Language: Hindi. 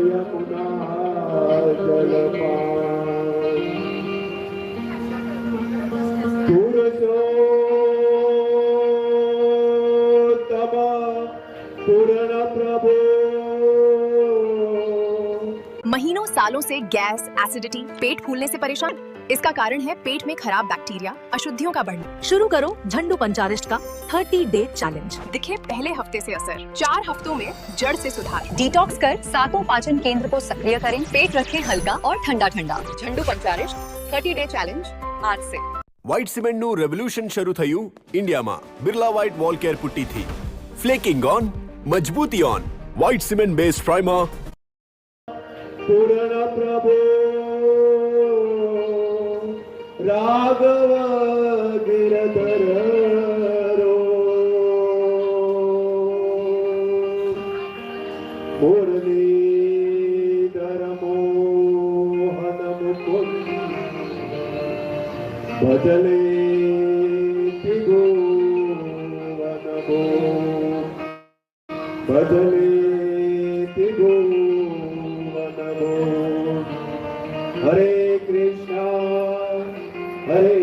यमुना जलपान पुरुषोत्तम पूर्ण प्रभु। महीनों सालों से गैस, एसिडिटी, पेट फूलने से परेशान? इसका कारण है पेट में खराब बैक्टीरिया, अशुद्धियों का बढ़ना। शुरू करो झंडू पंचारिष्ट का 30 डे चैलेंज। दिखे पहले हफ्ते से असर, 4 हफ्तों में जड़ से सुधार। डिटॉक्स कर सातों पाचन केंद्र को सक्रिय करें, पेट रखें हल्का और ठंडा ठंडा। झंडू पंचारिष्ट 30 डे चैलेंज आज से। વ્હાઇટ સિમેન્ટનું રેવોલ્યુશન શરૂ થયું ઇન્ડિયામાં। બિરલા વ્હાઇટ વોલ કેર પુટ્ટીથી ફ્લેકિંગ ઓન, મજબૂતી on. White cement base primer. પૂર્ણ પ્રભુ રાઘવ ગિરધર રો મુરલીધર મોહન મુકુંદ ભજલે ત્રિભુવન ભો ભજલે ત્રિભુવન ભો। हरे कृष्णा हरे